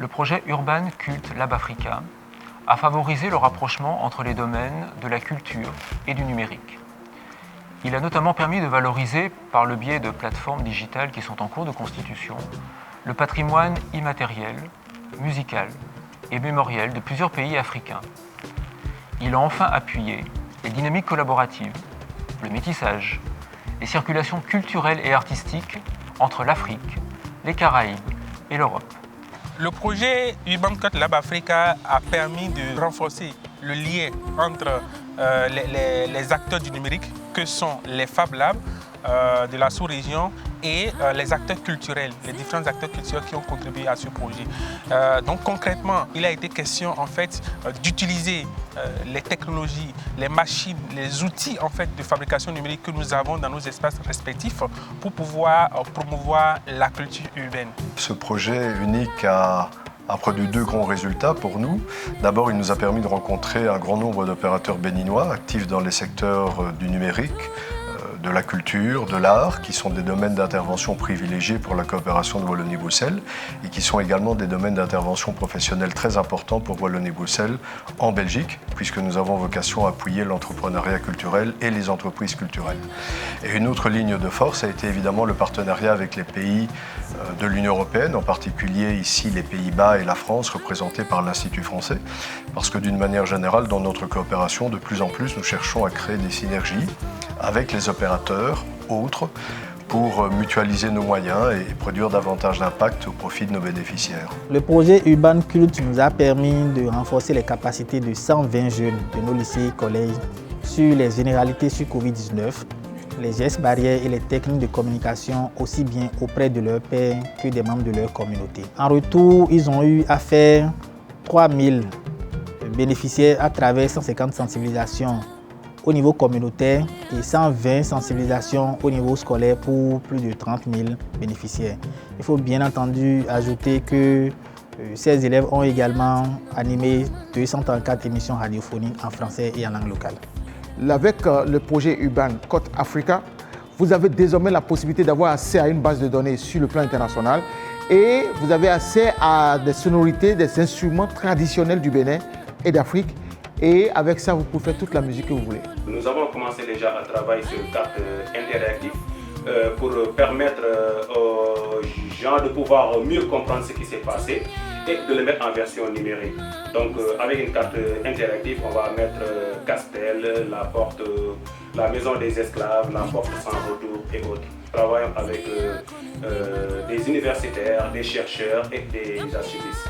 le projet Urban Cult Lab Africa a favorisé le rapprochement entre les domaines de la culture et du numérique. Il a notamment permis de valoriser, par le biais de plateformes digitales qui sont en cours de constitution, le patrimoine immatériel, musical et mémoriel de plusieurs pays africains. Il a enfin appuyé les dynamiques collaboratives, le métissage, les circulations culturelles et artistiques entre l'Afrique, les Caraïbes et l'Europe. Le projet Urban Cult Lab Africa a permis de renforcer le lien entre les acteurs du numérique, que sont les Fab Labs de la sous-région, et les acteurs culturels, les différents acteurs culturels qui ont contribué à ce projet. Donc concrètement, il a été question en fait d'utiliser les technologies, les machines, les outils en fait de fabrication numérique que nous avons dans nos espaces respectifs pour pouvoir promouvoir la culture urbaine. Ce projet unique a produit deux grands résultats pour nous. D'abord, il nous a permis de rencontrer un grand nombre d'opérateurs béninois actifs dans les secteurs du numérique, de la culture, de l'art, qui sont des domaines d'intervention privilégiés pour la coopération de Wallonie-Bruxelles et qui sont également des domaines d'intervention professionnelle très importants pour Wallonie-Bruxelles en Belgique, puisque nous avons vocation à appuyer l'entrepreneuriat culturel et les entreprises culturelles. Et une autre ligne de force a été évidemment le partenariat avec les pays de l'Union européenne, en particulier ici les Pays-Bas et la France, représentés par l'Institut français, parce que d'une manière générale, dans notre coopération, de plus en plus, nous cherchons à créer des synergies avec les opérateurs autres pour mutualiser nos moyens et produire davantage d'impact au profit de nos bénéficiaires. Le projet Urban Cult nous a permis de renforcer les capacités de 120 jeunes de nos lycées et collèges sur les généralités sur Covid-19, les gestes barrières et les techniques de communication aussi bien auprès de leurs pairs que des membres de leur communauté. En retour, ils ont eu à faire 3000 bénéficiaires à travers 150 sensibilisations au niveau communautaire et 120 sensibilisations au niveau scolaire pour plus de 30 000 bénéficiaires. Il faut bien entendu ajouter que ces élèves ont également animé 234 émissions radiophoniques en français et en langue locale. Avec le projet Urban Cult Africa, vous avez désormais la possibilité d'avoir accès à une base de données sur le plan international et vous avez accès à des sonorités, des instruments traditionnels du Bénin et d'Afrique. Et avec ça, vous pouvez faire toute la musique que vous voulez. Nous avons commencé déjà à travailler sur une carte interactive pour permettre aux gens de pouvoir mieux comprendre ce qui s'est passé et de le mettre en version numérique. Donc avec une carte interactive, on va mettre Castel, la porte, la maison des esclaves, la porte sans retour et autres. Nous travaillons avec des universitaires, des chercheurs et des archivistes.